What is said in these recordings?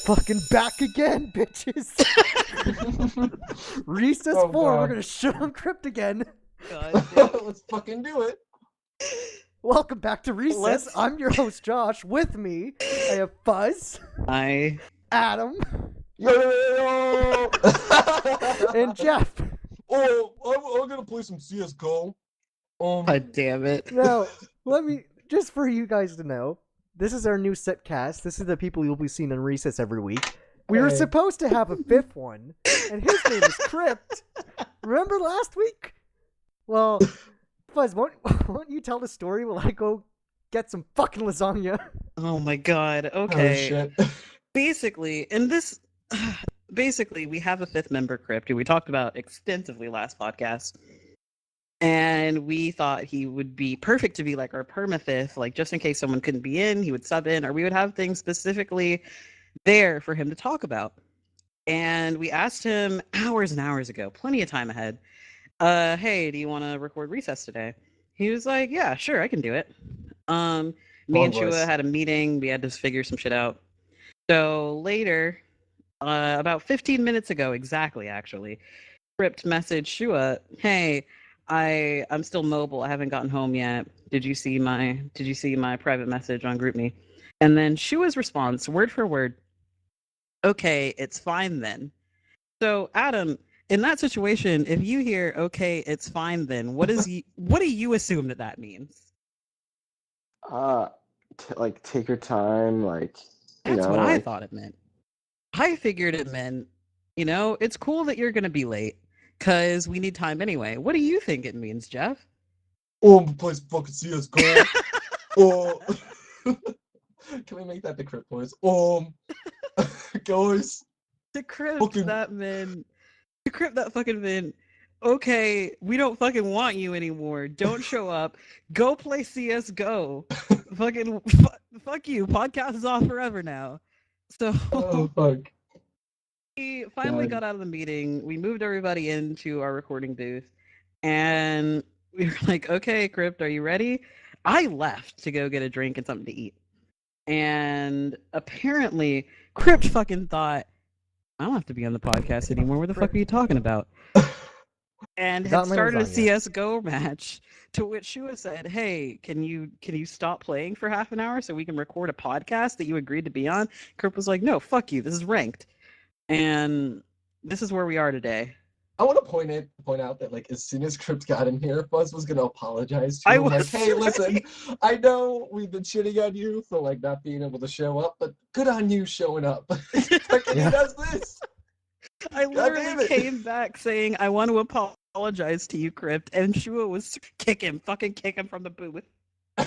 fucking back again, bitches. Recess 4, God. we're gonna shit on Crypt again. God damn. Let's fucking do it. Welcome back to Recess. I'm your host, Josh. With me, I have Fuzz, I Adam, Yo! and Jeff. I'm gonna play some CS:GO. God damn it. Now, just for you guys to know, this is our new set cast. This is the people you'll be seeing in Recess every week. We were Hey. supposed to have a fifth one, and his name is Crypt. Remember last week? Well, Fuzz, won't you tell the story while I go get some fucking lasagna? Oh my god. Oh Okay. shit. Basically, we have a fifth member, Crypt, who we talked about extensively last podcast. And we thought he would be perfect to be like our perma-fifth, like just in case someone couldn't be in, he would sub in, or we would have things specifically there for him to talk about. And we asked him hours and hours ago, plenty of time ahead, hey, do you want to record Recess today? He was like, yeah, sure, I can do it. Me and Shua had a meeting. We had to figure some shit out. So later, about 15 minutes ago, exactly, actually, Crypt messaged Shua, hey, I'm still mobile. I haven't gotten home yet. Did you see my private message on GroupMe? And then Shua's response, word for word, okay, it's fine then. So Adam, in that situation, if you hear okay, it's fine then, what do you assume that means? Like take your time, like That's what I thought it meant. I figured it meant, it's cool that you're gonna be late, because we need time anyway. What do you think it means, Jeff? Play some fucking CS:GO. Can we make that the Crypt voice? Guys. To Crypt, Fucking- that fucking meant, okay, we don't fucking want you anymore. Don't show up. Go play CS:GO. Fucking fuck you. Podcast is off forever now. So Oh fuck. we finally God. got out of the meeting. We moved everybody into our recording booth, and we were like, okay, Crypt, are you ready? I left to go get a drink and something to eat. And apparently, Crypt fucking thought, I don't have to be on the podcast anymore. What the fuck are you talking about? And had Got my started a lasagna. CS:GO match, to which Shua said, hey, can you stop playing for half an hour so we can record a podcast that you agreed to be on? Crypt was like, no, fuck you. This is ranked. And this is where we are today. I want to point out that like as soon as Crypt got in here, Fuzz was gonna apologize to I him. Like, was hey, ready. listen, I know we've been shitting on you for like not being able to show up, but good on you showing up. Fucking Yeah. He does this. I God damn literally it. came back saying, I want to apologize to you, Crypt. And Shua was fucking kick him from the booth.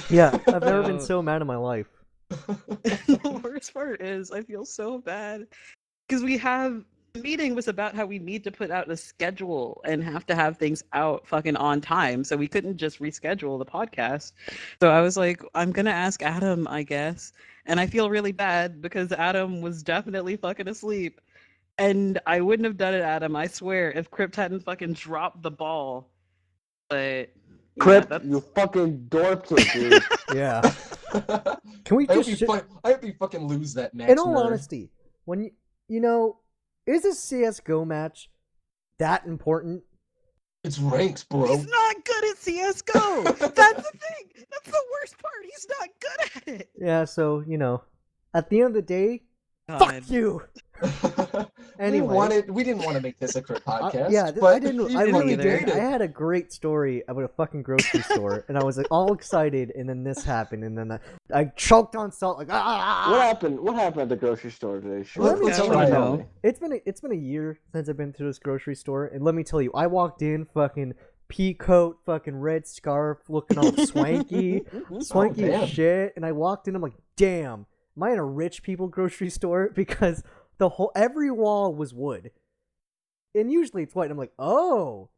Yeah, I've never been No. so mad in my life. The worst part is I feel so bad because the meeting was about how we need to put out a schedule and have to have things out fucking on time, so we couldn't just reschedule the podcast. So I was like, I'm gonna ask Adam, I guess, and I feel really bad because Adam was definitely fucking asleep, and I wouldn't have done it, Adam, I swear, if Crypt hadn't fucking dropped the ball. But yeah, Crypt, that's- you fucking dork kid, dude. Yeah. Can we I hope, just I hope you fucking lose that match. in all nerd. honesty, when is a CS:GO match that important? It's ranks, bro. He's not good at CS:GO. That's the thing. That's the worst part. He's not good at it. Yeah, so at the end of the day, God. fuck you. Anyway. we didn't want to make this a Crypt podcast. Yeah, but I didn't. you I really either. did. made I it. had a great story about a fucking grocery store, and I was like all excited, and then this happened, and then I choked on salt like ah. What happened? What happened at the grocery store today? Let me Let's tell try you, it. know. It's been a year since I've been to this grocery store, and let me tell you, I walked in fucking pea coat, fucking red scarf, looking all swanky damn. as shit, and I walked in, I'm like, damn, am I in a rich people grocery store? Because every wall was wood, and usually it's white. I'm like, oh,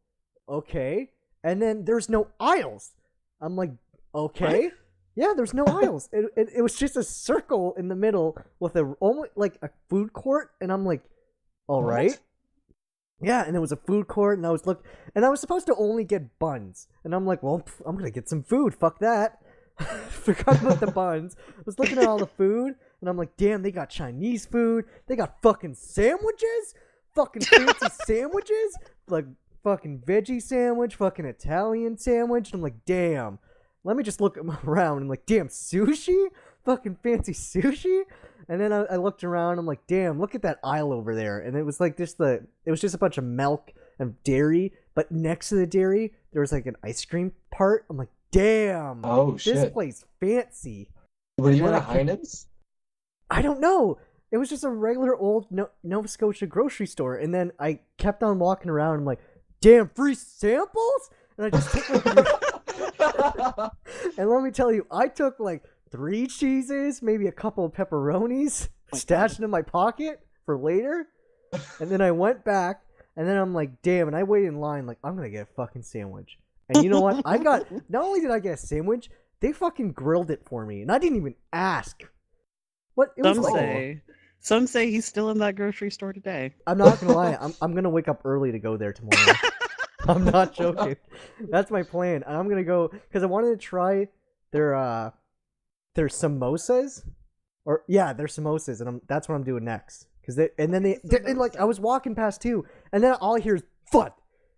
okay, and then there's no aisles. I'm like, okay. What? Yeah, there's no aisles. It was just a circle in the middle with almost like a food court, and I'm like, all right. What? Yeah, and it was a food court, and I was supposed to only get buns, and I'm like, well, I'm gonna get some food. Fuck that. Forgot about the buns. I was looking at all the food, and I'm like, damn, they got Chinese food. They got fucking sandwiches, fucking fancy sandwiches, like fucking veggie sandwich, fucking Italian sandwich. And I'm like, damn. Let me just look around. I'm like, damn, sushi, fucking fancy sushi. And then I looked around. I'm like, damn, look at that aisle over there. And it was like it was just a bunch of milk and dairy. But next to the dairy, there was like an ice cream part. I'm like, damn. Oh, This shit. place fancy. Were you And in then a Heinen's? I don't know. It was just a regular old Nova Scotia grocery store. And then I kept on walking around. I'm like, damn, free samples? And I just took like, and let me tell you, I took like 3 cheeses, maybe a couple of pepperonis, stashed in my pocket for later. And then I went back, and then I'm like, damn, and I waited in line like, I'm gonna get a fucking sandwich. And you know what? Not only did I get a sandwich, they fucking grilled it for me, and I didn't even ask. What? It was Some say he's still in that grocery store today. I'm not gonna lie, I'm gonna wake up early to go there tomorrow. I'm not joking. That's my plan. And I'm gonna go because I wanted to try their samosas, their samosas, and that's what I'm doing next. And like I was walking past too, and then all I hear is "fud,"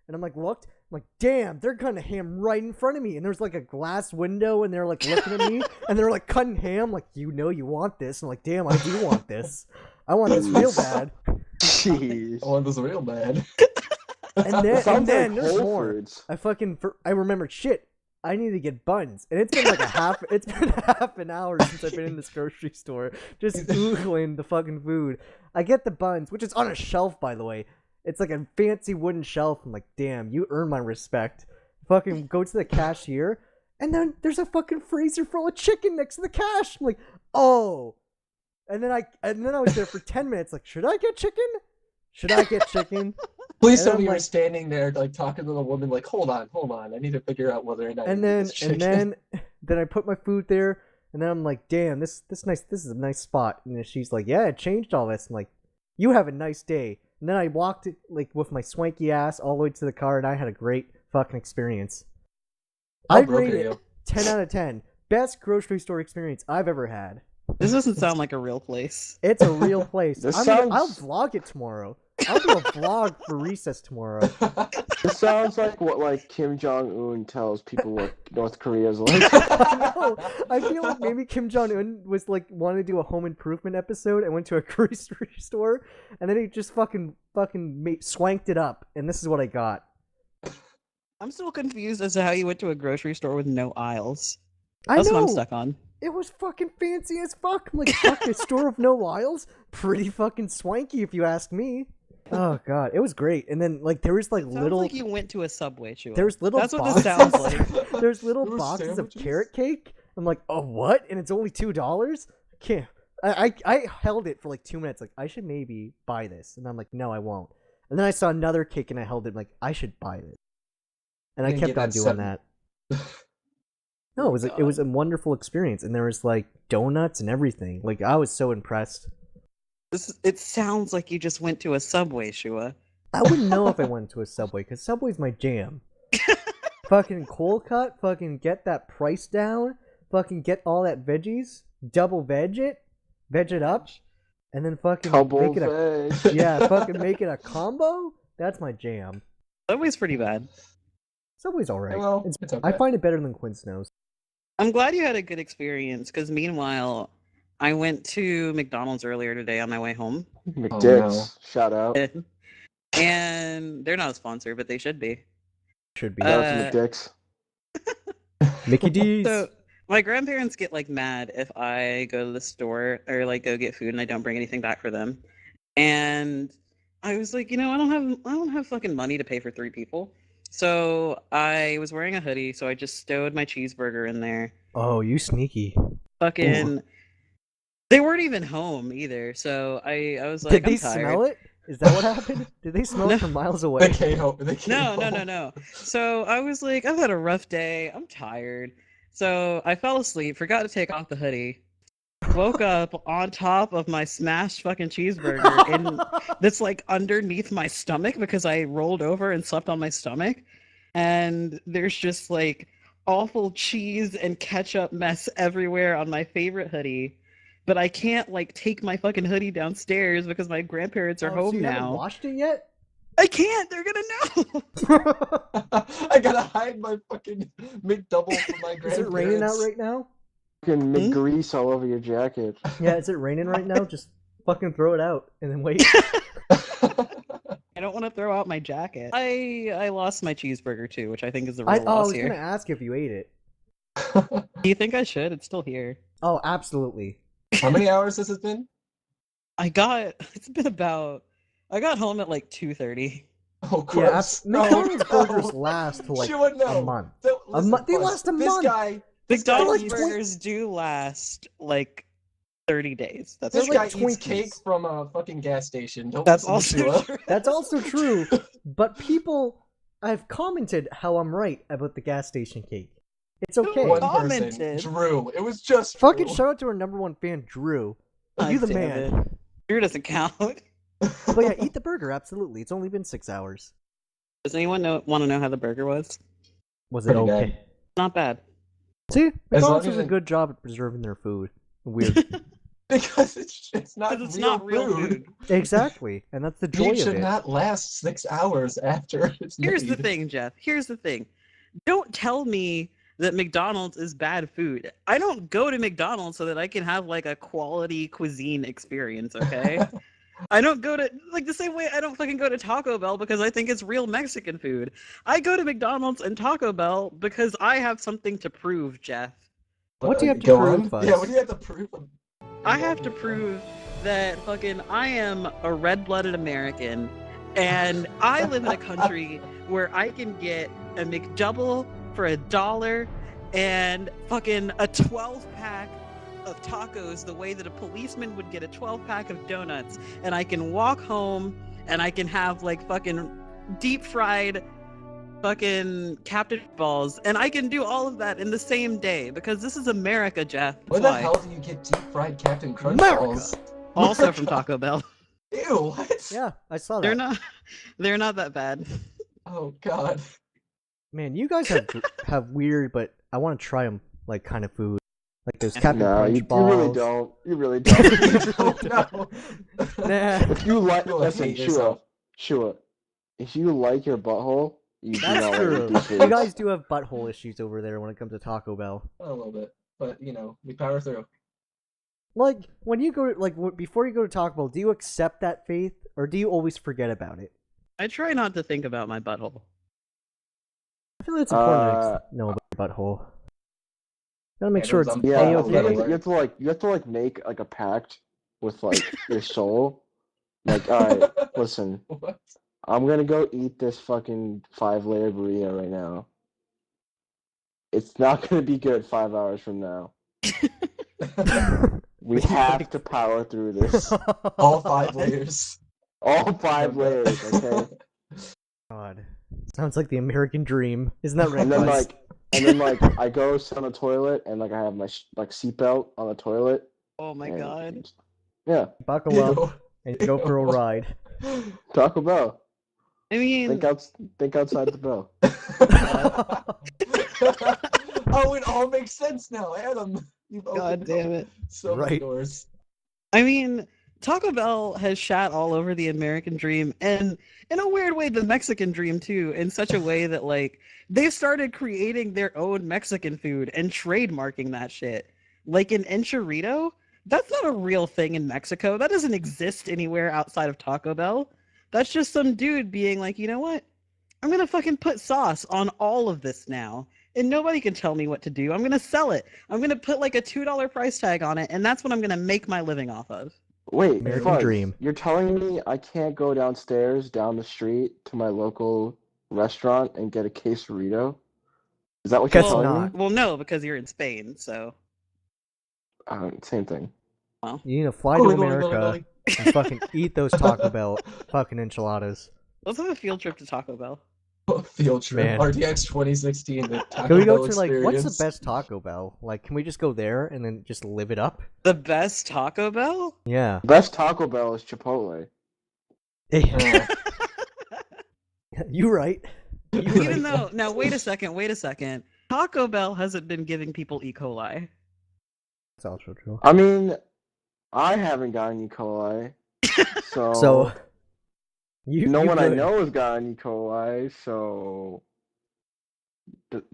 and I'm like, looked, I'm like, damn, they're cutting ham right in front of me, and there's like a glass window, and they're like looking at me, and they're like cutting ham, like you want this, and I'm like, damn, I do want this. I want this real bad. Jeez. I want this real bad. And then Sounds like there's Whole more. Foods. I remembered shit. I need to get buns, and it's been like half an hour since I've been in this grocery store, just googling the fucking food. I get the buns, which is on a shelf, by the way. It's like a fancy wooden shelf. I'm like, damn, you earn my respect. Fucking go to the cashier, and then there's a fucking freezer full of chicken next to the cash. I'm like, oh, and then I was there for 10 minutes. Like, should I get chicken? Should I get chicken? Please And tell I'm me you were like- standing there, like talking to the woman, like, hold on, I need to figure out whether or not. And you need then this chicken. then I put my food there, and then I'm like, damn, this is a nice spot. And then she's like, yeah, it changed all this. I'm like, you have a nice day. And then I walked it like with my swanky ass all the way to the car, and I had a great fucking experience. How I'd broke rate are it you? 10 out of 10. Best grocery store experience I've ever had. This doesn't sound like a real place. It's a real place. This I'll sounds- vlog it tomorrow. I'll do a vlog for recess tomorrow. This sounds like what like Kim Jong-un tells people what North Korea's like. I know. I feel like maybe Kim Jong-un was like wanted to do a home improvement episode and went to a grocery store, and then he just fucking swanked it up, and this is what I got. I'm still confused as to how you went to a grocery store with no aisles. I That's know. what I'm stuck on. It was fucking fancy as fuck. I'm like, fuck, a store of no aisles? Pretty fucking swanky if you ask me. Oh god, it was great. And then like there was like Sounds little like you went to a Subway, Shua. there's little That's what boxes. this sounds like. There's little There was boxes sandwiches? of carrot cake. I'm like, oh what? And it's only $2? Can't. I held it for like 2 minutes. Like I should maybe buy this, and I'm like, no, I won't. And then I saw another cake, and I held it. Like I should buy this, and I And kept get on that doing seven- that. No, it was a wonderful experience, and there was like donuts and everything. Like I was so impressed. It sounds like you just went to a Subway, Shua. I wouldn't know if I went to a Subway, because Subway's my jam. Fucking cold cut, fucking get that price down, fucking get all that veggies, double veg it up, and then fucking Double make it a veg. fucking make it a combo. That's my jam. Subway's pretty bad. Subway's alright. Well, It's- it's okay. I find it better than Quinn Snow's. I'm glad you had a good experience, because meanwhile, I went to McDonald's earlier today on my way home. McDicks. no. Shout out. And they're not a sponsor, but they should be. Should be. Shout out to McDicks. Mickey D's. So my grandparents get like mad if I go to the store or like go get food and I don't bring anything back for them. And I was like, I don't have fucking money to pay for 3 people. So I was wearing a hoodie, so I just stowed my cheeseburger in there. Oh, you sneaky. Fucking they weren't even home either. So I was like, Did they I'm tired. smell it? Is that what happened? Did they smell No. it from miles They away? came home. They came No. home. So I was like, I've had a rough day. I'm tired. So I fell asleep, forgot to take off the hoodie. Woke up on top of my smashed fucking cheeseburger and that's like underneath my stomach because I rolled over and slept on my stomach. And there's just like awful cheese and ketchup mess everywhere on my favorite hoodie. but I can't like take my fucking hoodie downstairs because my grandparents are So home you haven't now. washed it yet? I can't. They're gonna know. I gotta hide my fucking McDouble from my grandparents. Is it raining out right now? Fucking McGrease all over your jacket. Yeah, is it raining right now? Just fucking throw it out and then wait. I don't want to throw out my jacket. I lost my cheeseburger too, which I think is a real I loss was here. gonna ask if you ate it. Do you think I should? It's still here. Oh, absolutely. How many hours has it been? It's been about. I got home at like 2:30. Oh, Yeah, gross. McDonald's No. burgers last for like She would know. a month. Listen, They Fuzz, last a this month. Guy, this guy McDonald's eats- burgers do last like 30 days. That's This They're guy like eats Twinkies. cake from a fucking gas station. Don't That's listen to also him. true. That's also true. But people, I've commented how I'm right about the gas station cake. It's okay. One Commented. person, Drew. It was just Fucking Drew. shout out to our #1 fan, Drew. God You the damn man. it. Drew doesn't count. But yeah, eat the burger, absolutely. It's only been 6 hours. Does anyone want to know how the burger was? Was it Pretty okay? good. Not bad. See, As McDonald's long does as a it- good job at preserving their food. Weird. Because it's not 'Cause it's real not real food. food. Exactly, and that's the joy Meat of should it. not last 6 hours after it's Here's the made. thing, Jeff. Here's the thing. Don't tell me that McDonald's is bad food. I don't go to McDonald's so that I can have like a quality cuisine experience, okay? I don't go to like the same way I don't fucking go to Taco Bell because I think it's real Mexican food. I go to McDonald's and Taco Bell because I have something to prove, Jeff. What do you have to Go prove, on. Fuzz? Yeah, what do you have to prove? I have to prove that fucking I am a red-blooded American and I live in a country where I can get a McDouble for $1 and fucking a 12-pack of tacos the way that a policeman would get a 12-pack of donuts, and I can walk home and I can have like fucking deep-fried fucking Captain balls, and I can do all of that in the same day because this is America, Jeff. That's Where the why. hell do you get deep fried Captain Crunch America. balls? Also from Taco Bell. Ew, what? Yeah, I saw that. They're not that bad. Oh god. Man, you guys have weird, but I want to try them like kind of food, like those Captain No, Crunch you balls. really don't. You really don't. No. Nah, If you like, You'll listen, hate yourself. Shua. If you like your butthole, you do that's not true. like these You foods. guys do have butthole issues over there when it comes to Taco Bell. A little bit, but you know, we power through. Like when you go, before you go to Taco Bell, do you accept that faith, or do you always forget about it? I try not to think about my butthole. I feel like it's important to know about your butthole. Gotta make Yeah, sure those it's Yeah, a-okay. you have to make like a pact with like your soul. Like, all right, listen, What? I'm gonna go eat this fucking 5-layer burrito right now. It's not gonna be good 5 hours from now. We have to power through this. All 5 layers. All 5 layers, okay? God, sounds like the American dream, isn't that right? And then Fuzz? I go sit on the toilet and like I have my seatbelt on the toilet. Oh my and- god. Yeah, buckle up Ew. and go for a ride. Taco Bell. I mean, Think outside the bell. Oh, it all makes sense now, Adam. You've god opened damn it. so many Right. doors. I mean, Taco Bell has shat all over the American dream and in a weird way the Mexican dream too, in such a way that like they've started creating their own Mexican food and trademarking that shit. Like an enchilada, that's not a real thing in Mexico. That doesn't exist anywhere outside of Taco Bell. That's just some dude being like, you know what? I'm gonna fucking put sauce on all of this now. And nobody can tell me what to do. I'm gonna sell it. I'm gonna put like a $2 price tag on it, and that's what I'm gonna make my living off of. Wait, American Fuzz, dream. You're telling me I can't go downstairs down the street to my local restaurant and get a quesarito? Is that what Guess you're telling not. me? Well, no, because you're in Spain, so. Same thing. You need to fly to America and fucking eat those Taco Bell fucking enchiladas. Let's have a field trip to Taco Bell. Field trip. Man. RTX 2016. The Taco Can we go Bell to like what's experience. the best Taco Bell? Like, can we just go there and then just live it up? The best Taco Bell? Yeah. Best Taco Bell is Chipotle. Hey, Oh. you right. Even though, now wait a second. Taco Bell hasn't been giving people E. coli. That's also true. I mean, I haven't got any E. coli. So no you one I good. know has got E. coli, so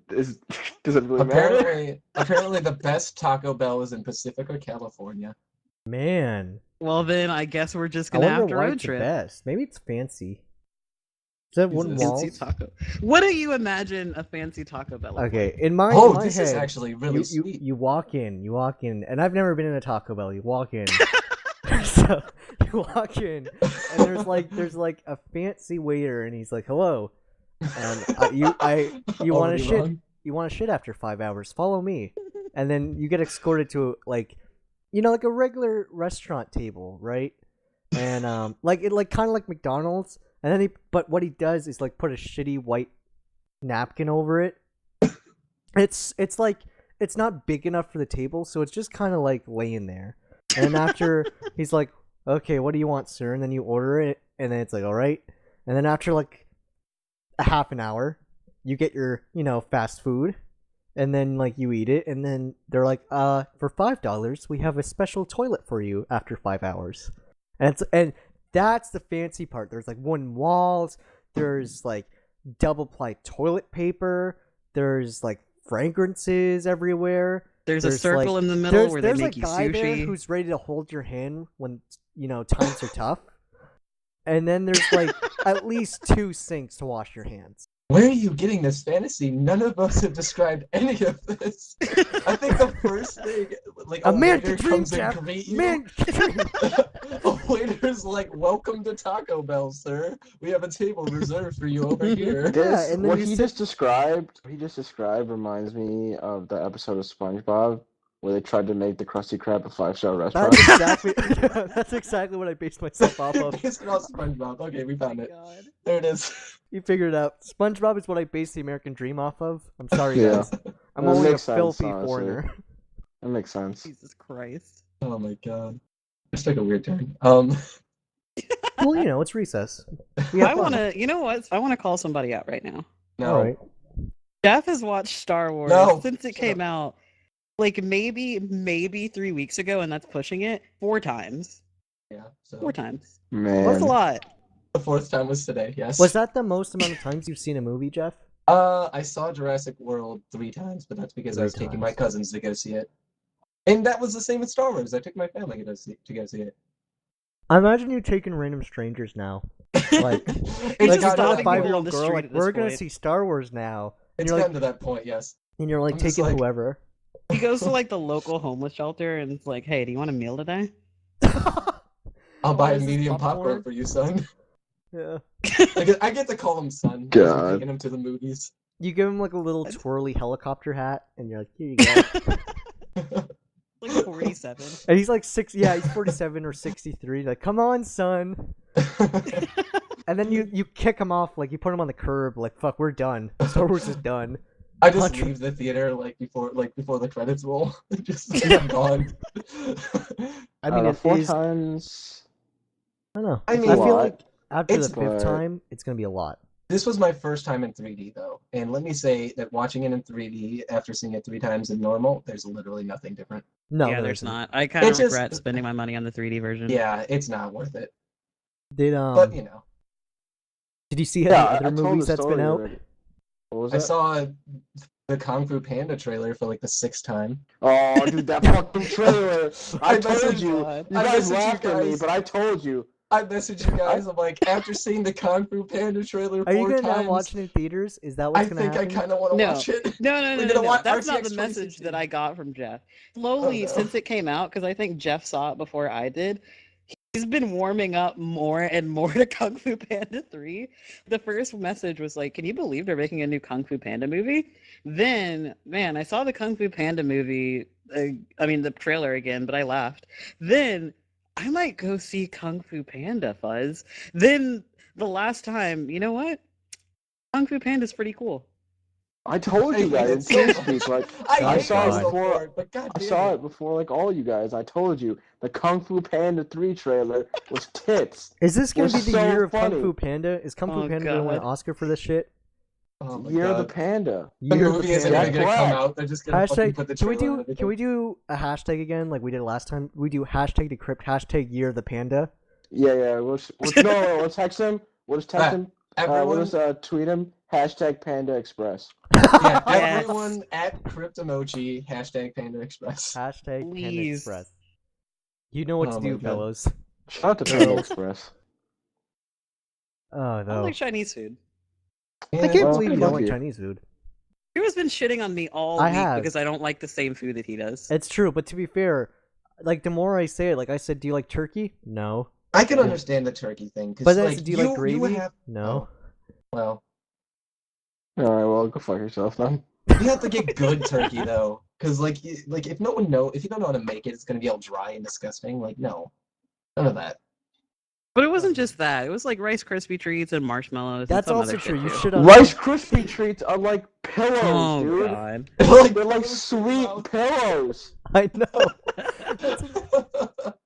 does it really matter? Apparently the best Taco Bell is in Pacifico, California. Man, Well, then I guess we're just I gonna wonder have to why road it's the trip. best. Maybe it's fancy. Is that wooden Jesus. Fancy walls? taco. What do you imagine a fancy Taco Bell? Look Okay, like? in my This head, is actually really you sweet. you walk in, and I've never been in a Taco Bell. You walk in, so you walk in, and there's like a fancy waiter, and he's like, "Hello, you want to Already shit? wrong. You want to shit after 5 hours? Follow me." And then you get escorted to like a regular restaurant table, right? And kind of like McDonald's. And then but what he does is like put a shitty white napkin over it. It's like it's not big enough for the table, so it's just kind of like laying there. And then after he's like, "Okay, what do you want, sir?" And then you order it, and then it's like, "All right." And then after like a half an hour, you get your fast food, and then like you eat it, and then they're like, for $5, we have a special toilet for you after 5 hours." And that's the fancy part. There's like wooden walls. There's like double ply toilet paper. There's like fragrances everywhere. There's a circle in the middle where they make you There's a guy there sushi. who's ready to hold your hand when times are tough. And then there's like at least 2 sinks to wash your hands. Where are you getting this fantasy? None of us have described any of this. I think the first thing, like A a man waiter can dream, comes and Jeff. greet you. Man can dream. A waiter's like, "Welcome to Taco Bell, sir. We have a table reserved for you over here." Yeah, and then What you he sit- just described reminds me of the episode of SpongeBob where they tried to make the Krusty Krab a 5-star restaurant. That's exactly what I based myself off of. It's not SpongeBob. Okay, we found it. God. There it is. You figured it out. SpongeBob is what I based the American Dream off of. I'm sorry, Yeah. guys. I'm That only a makes sense, filthy honestly. foreigner. That makes sense. Jesus Christ. Oh my god. This took a weird turn. Well, it's recess. We have I fun. want to, you know what? I want to call somebody out right now. No. All right. Jeff has watched Star Wars No, since it shut came out, like maybe 3 weeks ago, and that's pushing it 4 times. Yeah. So 4 times. Man. That's a lot. the 4th time was today. Yes. Was that the most amount of times you've seen a movie, Jeff? I saw Jurassic World 3 times, but that's because I was 3 taking my times. cousins to go see it. And that was the same with Star Wars. I took my family to go see it. I imagine you taking random strangers now. Like, It's like just you're not a stopping people on 5-year-old the girl. street Like, at this we're gonna point. see Star Wars now, and it's you're gotten like, to that point, yes. and you're like I'm just taking like- whoever. He goes to like the local homeless shelter and it's like, "Hey, do you want a meal today?" I'll buy a is this, medium popcorn? popcorn for you, son. Yeah. I get to call him son. because we're God. taking him to the movies. You give him like a little twirly helicopter hat, and you're like, here you go. Like 47. And he's like he's 47 or 63. Like, come on, son. And then you kick him off, like you put him on the curb, like fuck, we're done. Star Wars is done. I just Punch- leave the theater before the credits roll. I'm gone. I mean, it 4 is. times. I don't know. I mean, I a feel lot. like after the It's- 5th but- time, it's gonna be a lot. This was my first time in 3D though, and let me say that watching it in 3D after seeing it 3 times in normal, there's literally nothing different. No, Yeah, there there's isn't. not. I kind of It's just- regret spending my money on the 3D version. Yeah, it's not worth it. Did But you know, did you see any Yeah, other I told movies the that's been story out? already. What was I that? saw the Kung Fu Panda trailer for like the 6th time. Oh, dude, that fucking trailer! I I told messaged- you. God. You I guys messaged you laughed at me, guys. but I told you. I messaged you guys. I'm like, after seeing the Kung Fu Panda trailer Are you 4 gonna times, now watch it in theaters? Is that I what's gonna think happen? I kind of want to No. watch it. No, We're gonna watch that's not RTX the message 2016. that I got from Jeff. Slowly, Oh, no. since it came out, because I think Jeff saw it before I did, he's been warming up more and more to Kung Fu Panda 3. The first message was like, "Can you believe they're making a new Kung Fu Panda movie?" Then, man, I saw the Kung Fu Panda movie, the trailer again, but I laughed. Then, I might go see Kung Fu Panda, Fuzz. Then, the last time, you know what? Kung Fu Panda's pretty cool. I told I you guys in waited so TeamSpeak, like I hate saw it myself before- for it, but God I damn saw it before, like all you guys. I told you the Kung Fu Panda 3 trailer was tits. Is this gonna It be was the so year of Kung funny. Fu Panda? Is Kung Fu Oh, Panda gonna win an God. Oscar for this shit? Oh my Year of the God. Panda. The Year of the movie isn't Panda. even gonna come out. They're just gonna fucking Hashtag. put the Can we trailer do? and Can we do a hashtag again, like we did last time? We do hashtag decrypt, hashtag Year of the Panda. Yeah. Let's text him. We'll just text him. Everyone, We'll just tweet him. Hashtag Panda Express. yeah, Yes. everyone at Cryptomochi, hashtag Panda Express. Hashtag Panda Please. Express. You know what Oh to my do, God. fellows. Shout out to Panda Girls. Express. Oh I no! don't like Chinese food. I Yeah, can't well, believe you fuck don't like you. Chinese food. He has been shitting on me all I week have. because I don't like the same food that he does. It's true, but to be fair, like the more I say it, like I said, do you like turkey? No. I can understand the turkey thing, because But then I like said, do you like gravy? have No. well, Alright, well, go fuck yourself then. you have to get good turkey though, because like if no one if you don't know how to make it, it's gonna be all dry and disgusting. Like no, none of that. But it wasn't just that. It was like Rice Krispie treats and marshmallows. And That's some also other true. shit, You too. should have. Rice Krispie treats are like pillows, Oh dude. god. They're like sweet pillows. I know.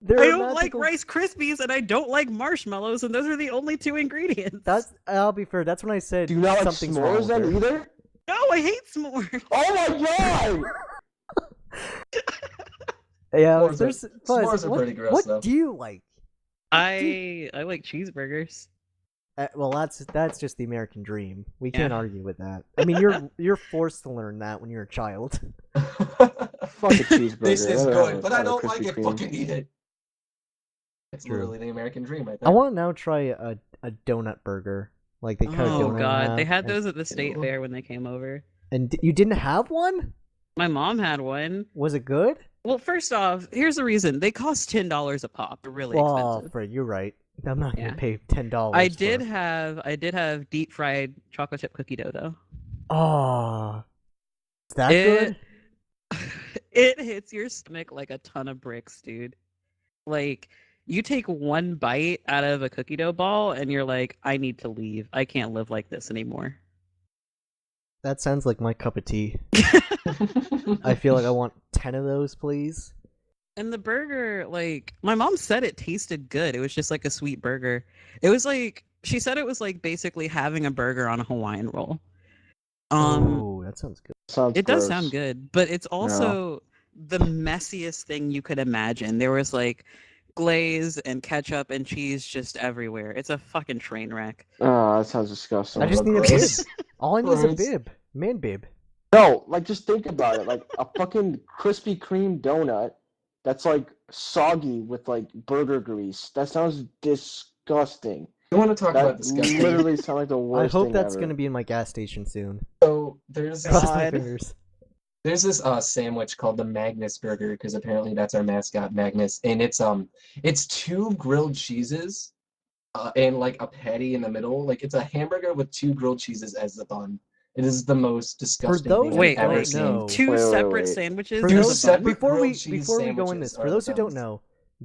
They're I don't like magical- Rice Krispies and I don't like marshmallows, and those are the only two ingredients. That's. I'll be fair. That's when I said Do you not like something's wrong s'mores with her. then either? No, I hate s'mores. Oh my god! Yeah, S'mores there's are- Fuzz, s'mores are what, pretty gross, What though. do you like? I like cheeseburgers. Well, that's just the American dream. We Yeah. can't argue with that. I mean, you're forced to learn that when you're a child. Fuck a cheeseburger. This is I'd rather good, have but I a don't Krispy like it. Kreme. Fucking eat it. It's True. literally the American dream, right I there. want to now try a donut burger. Like they cut a Oh donut in god, they half had and- those at the state Ew. fair when they came over. And you didn't have one? My mom had one. Was it good? Well, first off, here's the reason. They cost $10 a pop. They're really Well, expensive. Fred, you're right. I'm not gonna Yeah. pay $10. I did have deep fried chocolate chip cookie dough though. Oh, is that It good? it hits your stomach like a ton of bricks, dude. Like you take one bite out of a cookie dough ball and you're like, I need to leave. I can't live like this anymore. That sounds like my cup of tea. I feel like I want 10 of those, please. And the burger, like, my mom said it tasted good. It was just like a sweet burger. It was like, she said it was like basically having a burger on a Hawaiian roll. Oh, that sounds good. Sounds It does gross. sound good, but it's also the messiest thing you could imagine. There was like glaze and ketchup and cheese just everywhere. It's a fucking train wreck. Oh, that sounds disgusting. I just need a bib. Gross. All I need is a Gross. bib. Man bib. No, like just think about it. Like a fucking Krispy Kreme donut that's like soggy with like burger grease. That sounds disgusting. You want to talk about That disgusting? literally sounds like the I worst hope thing that's ever. gonna be in my gas station soon. So there's Cross my God. fingers. There's this sandwich called the Magnus Burger, because apparently that's our mascot, Magnus, and it's two grilled cheeses, and like a patty in the middle. Like it's a hamburger with two grilled cheeses as the bun. It is the most disgusting those thing Wait, I've ever wait, seen. no. Two Wait, wait, separate wait. sandwiches. For Two There's those, a separate bun? before we grilled cheese before we go in sandwiches this, for are those the who don't dumbest. know,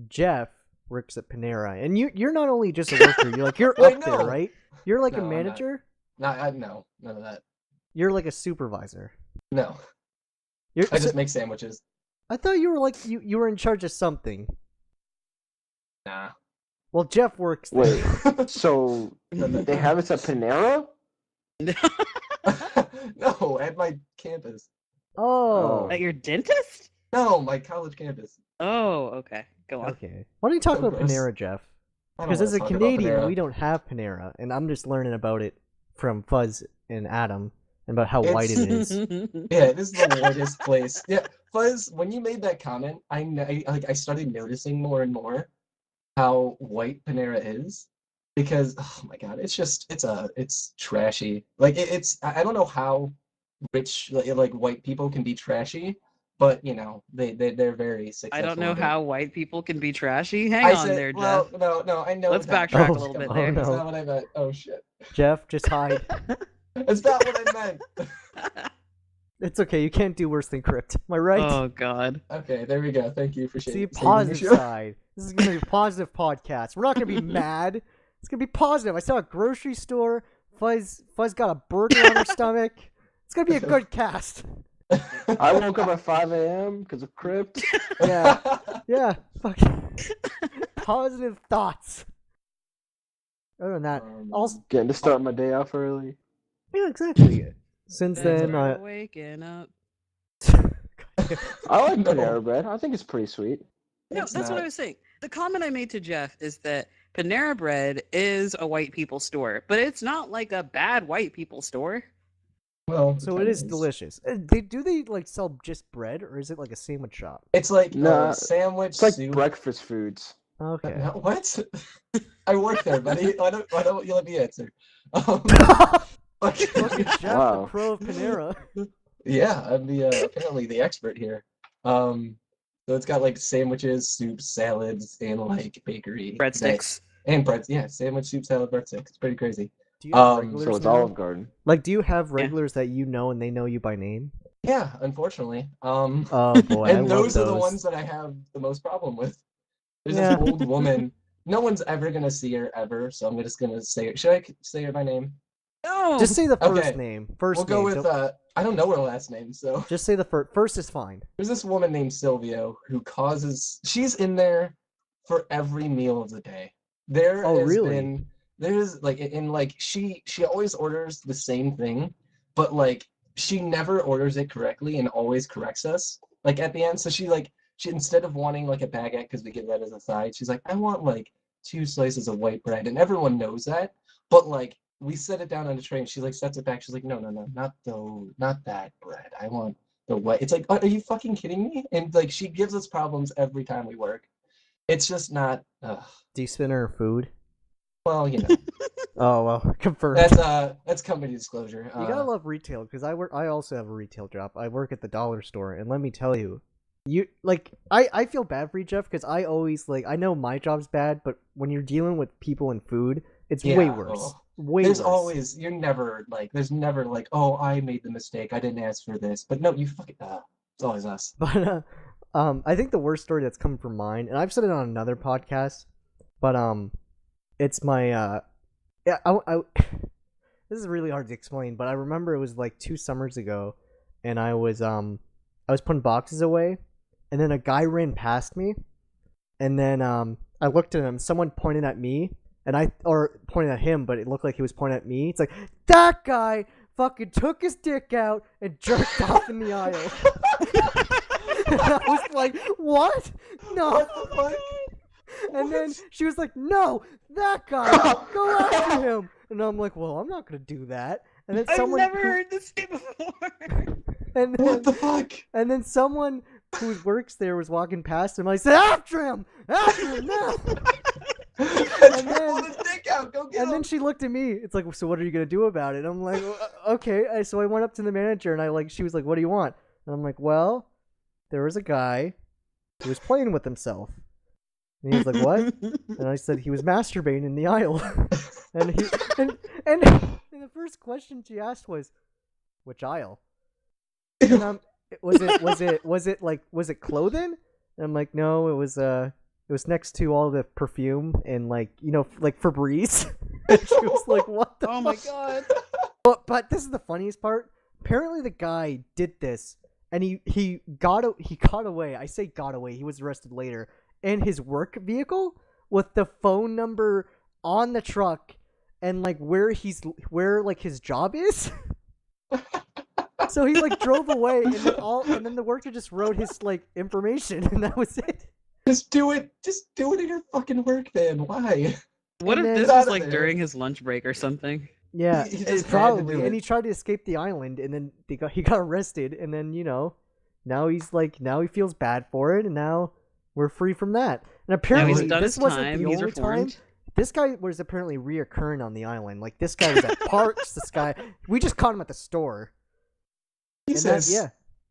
Jeff works at Panera, and you're not only just a worker. You're like you're Wait, up there, no. right? You're like No, a I'm not. manager. No, none of that. You're like a supervisor. No, You're, I just make sandwiches. I thought you were like you were in charge of something. Nah. Well, Jeff works there. Wait, so they have this at Panera? No, at my campus. Oh, At your dentist? No, my college campus. Oh, okay. Go on. okay. Why don't you talk So about gross. Panera, Jeff? I don't Because as wanna a talk about Canadian, Panera. we don't have Panera, and I'm just learning about it from Fuzz and Adam and about how white it is. Yeah, this is the whitest place. Yeah, Fuzz, when you made that comment, I started noticing more and more how white Panera is, because oh my god, it's trashy. Like I don't know how rich like white people can be trashy, but you know they're very successful. I don't know at it. how white people can be trashy. Hang I on said, there, well, Jeff. no, I know. Let's that. backtrack a Come little on, bit Oh, there. no. That's not what I meant. Oh shit. Jeff, just hide. That's not what I meant. It's okay. You can't do worse than Crypt. Am I right? Oh god. Okay, there we go. Thank you for See, saving positive the show. side. This is gonna be a positive podcast. We're not gonna be mad. It's gonna be positive. I saw a grocery store. Fuzz got a burger on her stomach. It's gonna be a good cast. I woke up at 5 a.m. because of Crypt. Yeah, yeah. Fuck. Positive thoughts. Other than that, also Getting to start my day off early. Yeah, exactly. Since That's then, where waking up. I like No. Panera bread. I think it's pretty sweet. No, It's that's what not. I was saying. The comment I made to Jeff is that Panera Bread is a white people store, but it's not like a bad white people store. Well, so it kinda is delicious. Do they like sell just bread, or is it like a sandwich shop? It's like Nah, sandwich It's like soup. breakfast foods. Okay. No, what? I work there, buddy. Why don't you let me answer? Fucking Jeff, the Wow. pro of Panera. Yeah, I'm the apparently the expert here. So it's got like sandwiches, soups, salads, and like bakery Breadsticks. and breads. Yeah, sandwich, soup, salad, breadsticks. It's pretty crazy. Do you have Um, regulars So it's now? Olive Garden. Like, do you have regulars that you know and they know you by name? Yeah, unfortunately. Oh boy, I And love those are the ones that I have the most problem with. There's Yeah. this old woman. No one's ever gonna see her ever, so I'm just gonna say it. Should I say her by name? No. Just say the first Okay. name. First We'll go name. with Don't- I don't know her last name, so Just say the first. First is fine. there's this woman named Silvio who she's in there for every meal of the day. There Oh, has really? been there's like in like she always orders the same thing, but like she never orders it correctly and always corrects us. Like at the end, so she instead of wanting like a baguette because we get that as a side, she's like, I want like 2 slices of white bread, and everyone knows that, but like we set it down on the tray and she like sets it back. She's like, no, not that bread. I want the white. It's like, are you fucking kidding me? And like she gives us problems every time we work. It's just not. Do you spin her food? Well, you know, Oh well, confirmed. that's company disclosure. You gotta love retail because I also have a retail job. I work at the dollar store, and let me tell you, I feel bad for you, Jeff, because I always I know my job's bad, but when you're dealing with people and food, it's way Yeah, worse. oh. Way There's worse. always there's never like, oh, I made the mistake. I didn't ask for this. But no, you fucking it's always us. But I think the worst story that's coming from mine, and I've said it on another podcast, but it's my yeah I this is really hard to explain, but I remember it was like 2 summers ago, and I was putting boxes away, and then a guy ran past me, and then I looked at him. Someone pointed at me, or pointed at him, but it looked like he was pointing at me. It's like that guy fucking took his dick out and jerked off in the aisle. And I was like, what? No. What the fuck? And then she was like, no, that guy, go after him. And I'm like, well, I'm not gonna do that. And then I've someone never heard this name before. and What the fuck? and then someone who works there was walking past him. I said, after him now. And pull his dick out. Go get And him. then she looked at me. It's like, so what are you gonna do about it? I'm like, okay. So I went up to the manager and she was like, what do you want? And I'm like, well, there was a guy who was playing with himself. And he was like, what? And I said he was masturbating in the aisle. and the first question she asked was, which aisle? And was it clothing? And I'm like, no, it was next to all the perfume and like Febreze. And she was like, what the Oh my fuck? god. But this is the funniest part. Apparently the guy did this and he got away. I say got away. He was arrested later in his work vehicle with the phone number on the truck and like where his job is. So he drove away and then the worker just wrote his like information and that was it. Just do it in your fucking work, man. Why? What And if then- this Get was outta like there. during his lunch break or something? Yeah, He just had to probably. do And it. he tried to escape the island, and then he got arrested, and then now he feels bad for it, and now we're free from that. And Now apparently he's done this his wasn't time. the He's only time. reformed. This guy was apparently reoccurring on the island. Like this guy was at parks. This guy, we just caught him at the store. And Jesus.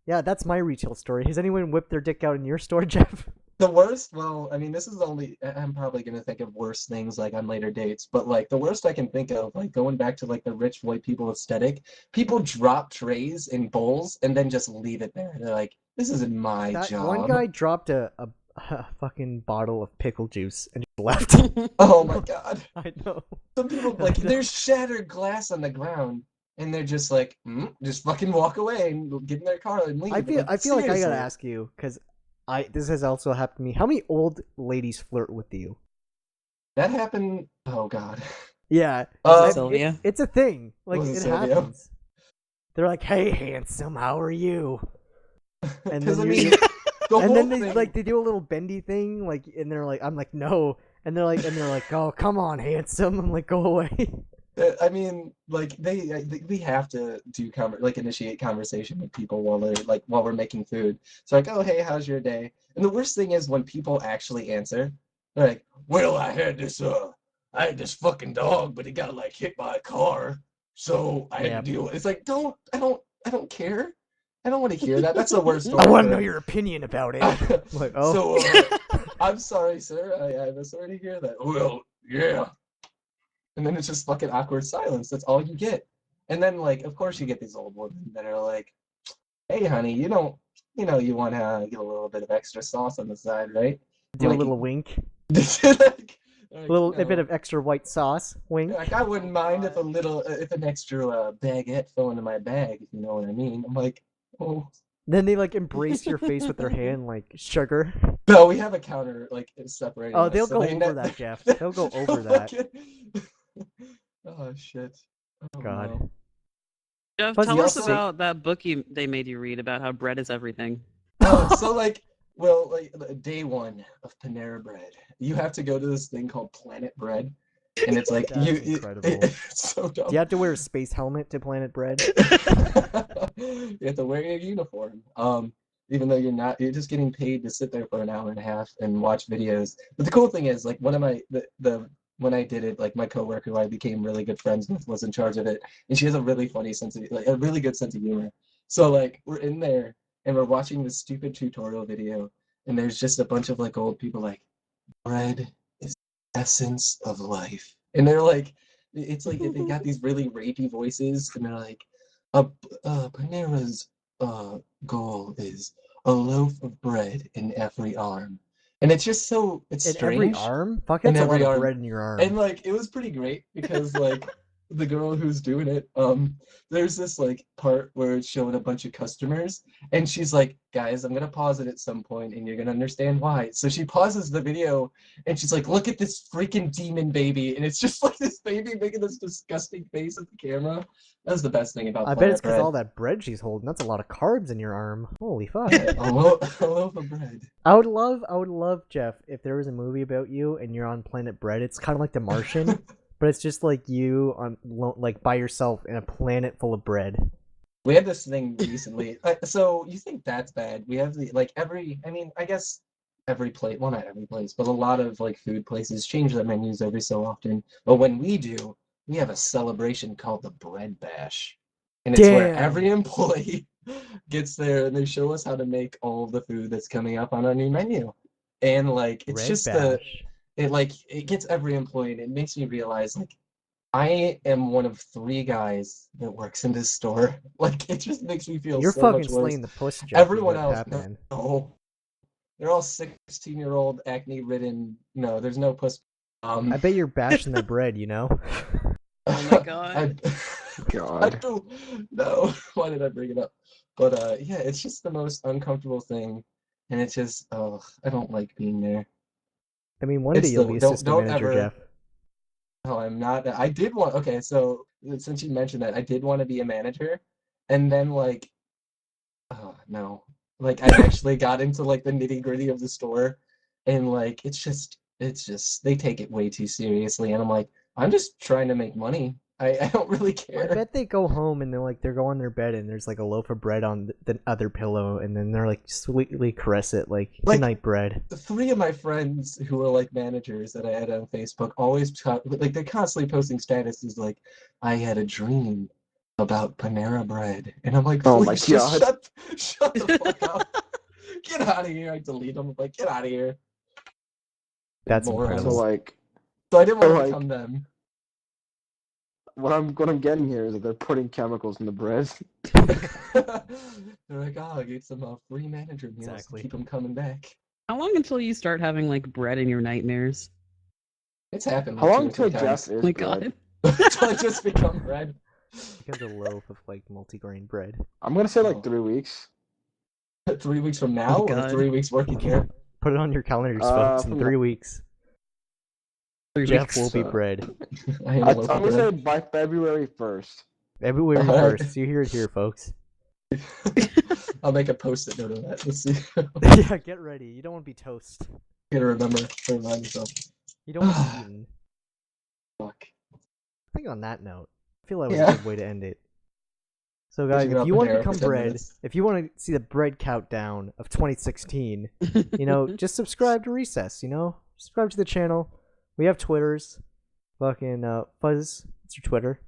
yeah, that's my retail story. Has anyone whipped their dick out in your store, Jeff? The worst, well, I mean, this is I'm probably going to think of worse things like on later dates, but like the worst I can think of, like going back to like the rich white people aesthetic, people drop trays in bowls and then just leave it there. They're like, this isn't my That job. one guy dropped a fucking bottle of pickle juice and just left. Oh my God. I know. Some people, like, there's shattered glass on the ground and they're just like, just fucking walk away and get in their car and leave. I feel like I gotta seriously. ask you because this has also happened to me. How many old ladies flirt with you? That happened, oh God. Yeah, Sylvia? it's a thing. Like Was it it Sylvia? happens. They're like, "Hey, handsome, how are you?" And Because then I you mean, do- the and whole then they thing. they do a little bendy thing, like, and they're like, I'm like, no, and they're like, oh, come on, handsome. I'm like, go away. I mean, like we have to do initiate conversation with people while we're making food. So like, oh hey, how's your day? And the worst thing is when people actually answer, they're like, well, I had this fucking dog, but it got like hit by a car, so I had Yep. to deal with it. It's like, I don't care. I don't want to hear that. That's the worst I story. want to know your opinion about it. I'm like, oh, So I'm sorry, sir. I'm sorry to hear that. Well, yeah. And then it's just fucking awkward silence. That's all you get. And then, like, of course, you get these old women that are like, "Hey, honey, you want to get a little bit of extra sauce on the side, right?" do a Like, little wink, like, a bit of extra white sauce, wink. like I wouldn't mind if an extra baguette fell into my bag, if you know what I mean. I'm like, oh. Then they like embrace your face with their hand, like sugar. No, we have a counter like separating. Oh, us, they'll so go they over that, Jeff. They'll go over that. Oh shit. Oh, God. no. Jeff, Fuzzy, tell us also- about that book they made you read about how bread is everything. So like, well, like day one of Panera Bread, you have to go to this thing called Planet Bread, and it's like That's incredible. it's so dumb. Do you have to wear a space helmet to Planet Bread? You have to wear your uniform. Even though you're just getting paid to sit there for an hour and a half and watch videos. But the cool thing is, like, one of my when I did it, like my coworker who I became really good friends with was in charge of it, and she has a really funny a really good sense of humor. So like we're in there and we're watching this stupid tutorial video, and there's just a bunch of like old people like, bread is the essence of life, and they're like, it's like they got these really rapey voices, and they're like, Panera's goal is a loaf of bread in every arm. And it's just it's In strange. every arm? Fuck, In that's a lot every of arm. bread in your arm. And like it was pretty great because like the girl who's doing it, there's this like part where it's showing a bunch of customers, and she's like, guys, I'm gonna pause it at some point and you're gonna understand why. So she pauses the video and she's like, look at this freaking demon baby, and it's just like this baby making this disgusting face at the camera. That's the best thing about I bet Planet it's because Bread. all that bread she's holding. That's a lot of carbs in your arm. Holy fuck. a loaf of bread. I would love, Jeff, if there was a movie about you and you're on Planet Bread. It's kind of like The Martian, but it's just like you on like by yourself in a planet full of bread. We had this thing recently. So you think that's bad? We have I guess every place, well, not every place, but a lot of like food places change their menus every so often. But when we do, we have a celebration called the Bread Bash. And it's where Damn. every employee gets there and they show us how to make all of the food that's coming up on our new menu. And like it's Bread just bash. it gets every employee, and it makes me realize like I am one of 3 guys that works in this store. Like it just makes me feel You're so fucking much worse. slaying the puss, Jeff. Everyone else, Batman. no. They're all 16-year-old acne-ridden. No, there's no puss. I bet you're bashing their bread, you know? Oh my god. I God. don't know. Why did I bring it up? But yeah, it's just the most uncomfortable thing, and it's just, I don't like being there. I mean, one day It's you'll the- be don't- assistant don't manager, ever- Jeff. Oh, I'm not. I did want. Okay, so since you mentioned that, I did want to be a manager, and then like, oh no, like I actually got into like the nitty-gritty of the store, and like it's just they take it way too seriously, and I'm like, I'm just trying to make money. I don't really I care. bet they go home and they're go on their bed and there's like a loaf of bread on the other pillow and then they're like sweetly caress it like Like- good night bread. 3 of my friends who are like managers that I had on Facebook always like they're constantly posting statuses like, I had a dream about Panera Bread, and I'm like, Oh my please just God. shut the fuck up. Get out of here. I delete them. I'm like, get out of here. That's Morons. So incredible. like, So I didn't want to like- become them. what I'm getting here is that they're putting chemicals in the bread. They're like, oh, I get some free manager meals Exactly. to keep them coming back. How long until you start having like bread in your nightmares? It's happened. How Like, long 2 or 3 till times. Jeff is Oh my bread? god. Until I just become bread. Becomes a loaf of like multigrain bread. I'm gonna say Oh. like 3 weeks. 3 weeks from now, or God. 3 weeks working here. Put it on your calendar, Uh, folks, in from 3 weeks. 3 Jeff weeks. will be So- bread. I am I'm local gonna say bread. by February 1st. February Alright. 1st. You hear it here, folks. I'll make a post-it note of that. Let's see. Yeah, get ready. You don't want to be toast. Gotta remember to remind myself. You don't want to be eaten. Fuck. I think on that note, I feel that was Yeah. a good way to end it. So guys, Bitching if about you want to Panera become for 10 bread, minutes. if you want to see the bread countdown of 2016, you know, just subscribe to Recess, you know? Subscribe to the channel. We have Twitters. Fucking Fuzz, what's your Twitter?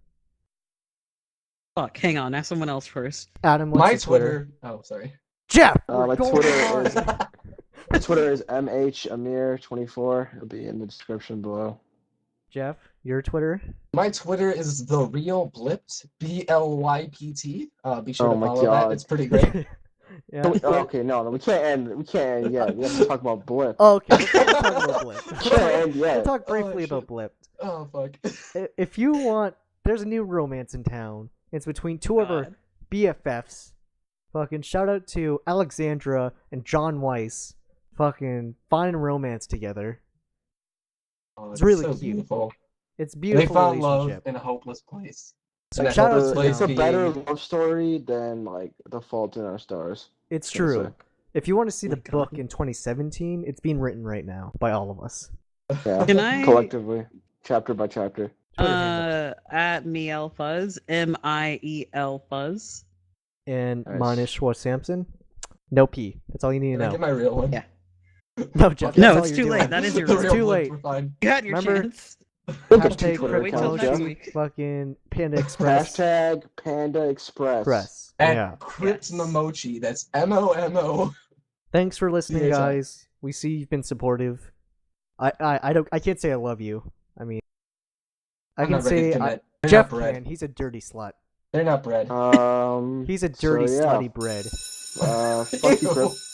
Fuck, hang on, ask someone else first. Adam, what's My your Twitter? Twitter. Oh, sorry. Jeff! My we're going Twitter on! is my Twitter is mhamir24. It'll be in the description below. Jeff, your Twitter? My Twitter is the real blipped, BLYPT. Be sure Oh to my follow that. God. It's pretty great. Yeah. Okay, no, we can't end. We can't end yet. We have to talk about Blip. Oh, okay, let's talk about Blip. We can't end We'll yet. talk Oh, briefly shit. about Blip. Oh fuck. If you want, there's a new romance in town. It's between two of our God. BFFs. Fucking shout out to Alexandra and John Weiss. Fucking finding romance together. Oh, It's really so cute. beautiful. It's a They beautiful found love relationship. in a hopeless place. So And that shout out hopeless to place them. It's a better being- love story than like The Fault in Our Stars. It's Gonna true. say. If you want to see Oh the my God. book in 2017, it's being written right now by all of us. Yeah, Can I- collectively, chapter by chapter. Twitter handle. At Miel Fuzz, Miel Fuzz. And Nice. mine is Schwartz Sampson. No P. That's all you need to Can I know. get my real one? Yeah. No, Jeff. No, that's all it's you're too doing. late. That is your The list. real too one, late. we're fine. You had your Remember- chance. Hashtag Twitter Wait till promote next you, week. fucking Panda Express. Hashtag Panda Express. Press. At Yeah. Crypt Yes. Momochi. That's MOMO. Thanks for listening, Yeah. guys. We see you've been supportive. I can't say I love you. I mean, I I'm can not ready say to commit. They're Jeff not bread. can. He's a dirty slut. They're not bread. He's a dirty, so, yeah. slutty bread. Fuck you, Ew. Chris.